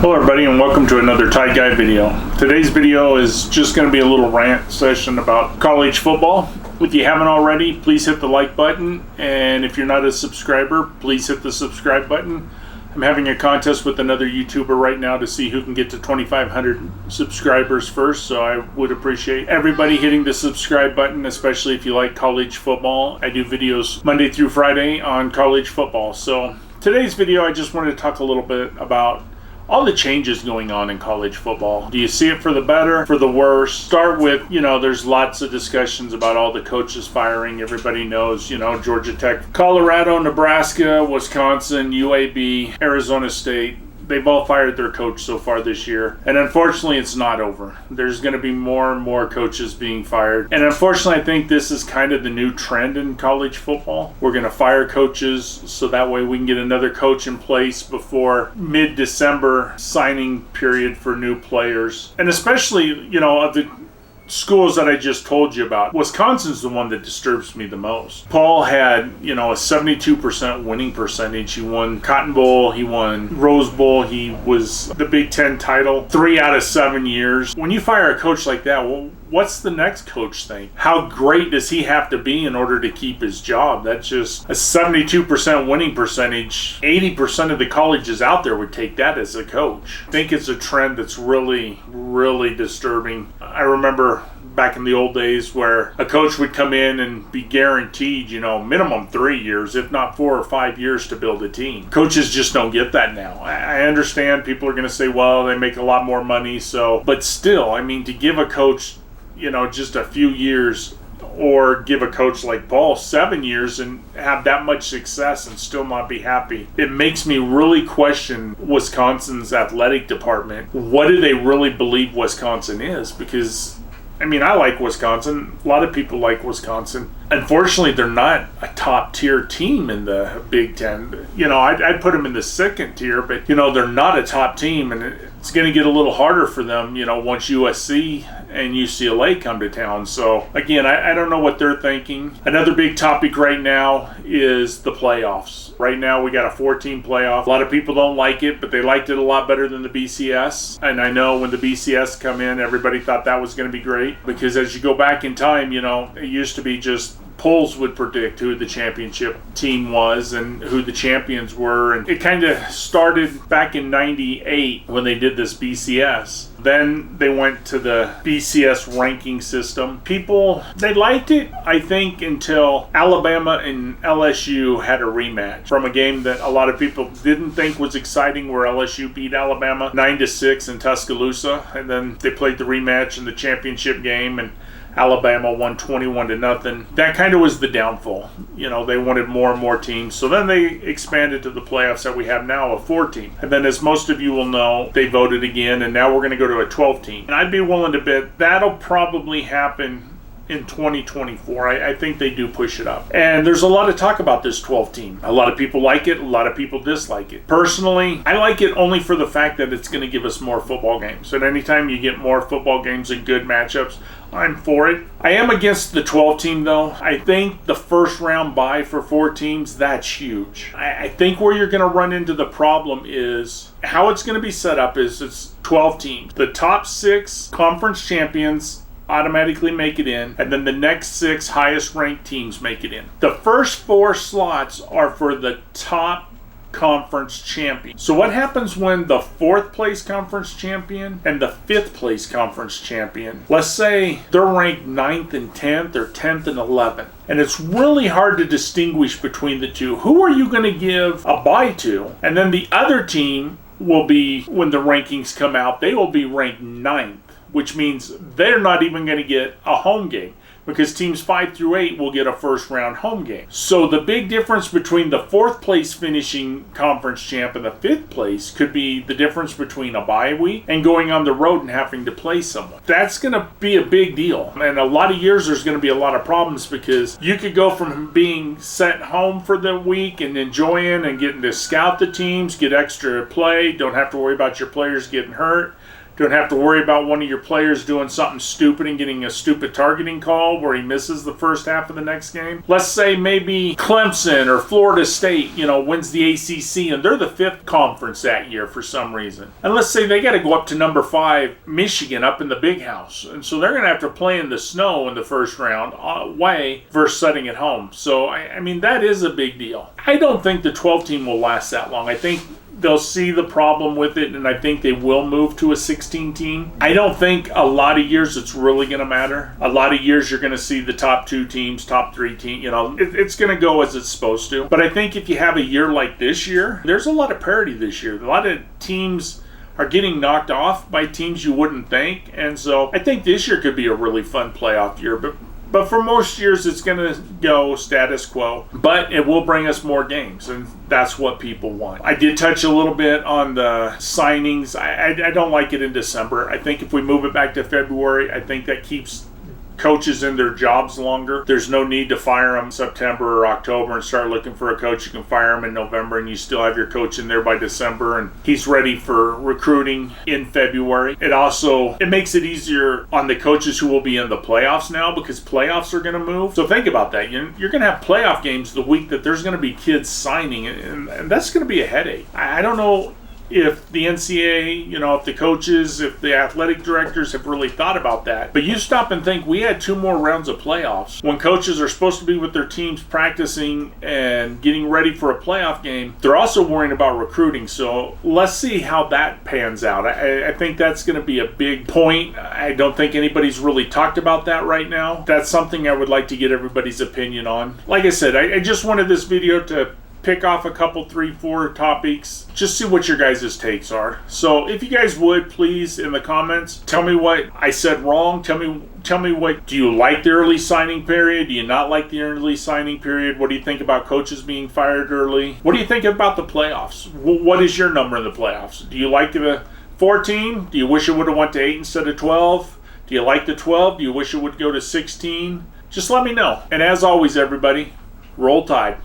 Hello everybody and welcome to another Tight Guy video. Today's video is just going to be a little rant session about college football. If you haven't already, please hit the like button, and if you're not a subscriber, please hit the subscribe button. I'm having a contest with another YouTuber right now to see who can get to 2,500 subscribers first, so I would appreciate everybody hitting the subscribe button, especially if you like college football. I do videos Monday through Friday on college football. So today's video, I just wanted to talk a little bit about all the changes going on in college football. Do you see it for the better, for the worse? Start with, there's lots of discussions about all the coaches firing. Everybody knows, Georgia Tech, Colorado, Nebraska, Wisconsin, UAB, Arizona State. They've all fired their coach so far this year. And unfortunately, it's not over. There's going to be more and more coaches being fired. And unfortunately, I think this is kind of the new trend in college football. We're going to fire coaches so that way we can get another coach in place before mid-December signing period for new players. And especially, of the schools that I just told you about, Wisconsin's the one that disturbs me the most. Paul had, a 72% winning percentage. He won Cotton Bowl, he won Rose Bowl, he was the Big Ten title 3 out of 7 years. When you fire a coach like that, well, what's the next coach think? How great does he have to be in order to keep his job? That's just a 72% winning percentage. 80% of the colleges out there would take that as a coach. I think it's a trend that's really, really disturbing. I remember back in the old days where a coach would come in and be guaranteed, minimum 3 years, if not 4 or 5 years to build a team. Coaches just don't get that now. I understand people are going to say, well, they make a lot more money, but still, to give a coach, just a few years, or give a coach like Paul 7 years and have that much success and still not be happy. It makes me really question Wisconsin's athletic department. What do they really believe Wisconsin is? Because I like Wisconsin. A lot of people like Wisconsin. Unfortunately, they're not a top-tier team in the Big Ten. I'd put them in the second tier, but, they're not a top team, and it's going to get a little harder for them, once USC and UCLA come to town. So, again, I don't know what they're thinking. Another big topic right now is the playoffs. Right now, we got a 4-team playoff. A lot of people don't like it, but they liked it a lot better than the BCS. And I know when the BCS come in, everybody thought that was going to be great. Because as you go back in time, it used to be just polls would predict who the championship team was and who the champions were. And it kind of started back in 98 when they did this BCS. Then they went to the BCS ranking system. People, they liked it, I think, until Alabama and LSU had a rematch from a game that a lot of people didn't think was exciting, where LSU beat Alabama 9-6 in Tuscaloosa. And then they played the rematch in the championship game, and Alabama won 21-0. That kind of was the downfall. They wanted more and more teams. So then they expanded to the playoffs that we have now, a 4-team. And then, as most of you will know, they voted again, and now we're going to go to a 12-team. And I'd be willing to bet that'll probably happen in 2024. I think they do push it up. And there's a lot of talk about this 12-team. A lot of people like it, a lot of people dislike it. Personally, I like it only for the fact that it's going to give us more football games. And anytime you get more football games and good matchups, I'm for it. I am against the 12-team, though. I think the first round bye for 4 teams, that's huge. I think where you're going to run into the problem is how it's going to be set up is it's 12 teams. The top 6 conference champions automatically make it in, and then the next 6 highest ranked teams make it in. The first 4 slots are for the top conference champion. So what happens when the 4th place conference champion and the 5th place conference champion, let's say they're ranked 9th and 10th or 10th and 11th, and it's really hard to distinguish between the two. Who are you going to give a bye to? And then the other team will be, when the rankings come out, they will be ranked 9th, which means they're not even going to get a home game, because teams 5 through 8 will get a first round home game. So the big difference between the 4th place finishing conference champ and the 5th place could be the difference between a bye week and going on the road and having to play someone. That's going to be a big deal. And a lot of years there's going to be a lot of problems, because you could go from being sent home for the week and enjoying and getting to scout the teams, get extra play, don't have to worry about your players getting hurt, Don't have to worry about one of your players doing something stupid and getting a stupid targeting call where he misses the first half of the next game. Let's say maybe Clemson or Florida State, wins the ACC and they're the 5th conference that year for some reason. And let's say they got to go up to number 5, Michigan, up in the big house. And so they're going to have to play in the snow in the first round away versus setting at home. So, I mean, that is a big deal. I don't think the 12 team will last that long. I think they'll see the problem with it, and I think they will move to a 16 team. I don't think a lot of years it's really going to matter. A lot of years you're going to see the top 2 teams, top 3 teams, it's going to go as it's supposed to. But I think if you have a year like this year, there's a lot of parity this year. A lot of teams are getting knocked off by teams you wouldn't think, and so I think this year could be a really fun playoff year. But for most years, it's going to go status quo. But it will bring us more games, and that's what people want. I did touch a little bit on the signings. I don't like it in December. I think if we move it back to February, I think that keeps coaches in their jobs longer. There's no need to fire them in September or October and start looking for a coach. You can fire them in November and you still have your coach in there by December and he's ready for recruiting in February. It makes it easier on the coaches who will be in the playoffs now because playoffs are going to move. So think about that. You're going to have playoff games the week that there's going to be kids signing, and that's going to be a headache. I don't know if the NCAA, if the coaches, if the athletic directors have really thought about that. But you stop and think, we had 2 more rounds of playoffs. When coaches are supposed to be with their teams practicing and getting ready for a playoff game, they're also worrying about recruiting. So let's see how that pans out. I think that's going to be a big point. I don't think anybody's really talked about that right now. That's something I would like to get everybody's opinion on. Like I said, I just wanted this video to pick off a couple, 3, 4 topics, just see what your guys' takes are. So if you guys would, please, in the comments, tell me what I said wrong. Tell me what, do you like the early signing period? Do you not like the early signing period? What do you think about coaches being fired early? What do you think about the playoffs? What is your number in the playoffs? Do you like the 14? Do you wish it would have went to 8 instead of 12? Do you like the 12? Do you wish it would go to 16? Just let me know. And as always, everybody, roll Tide.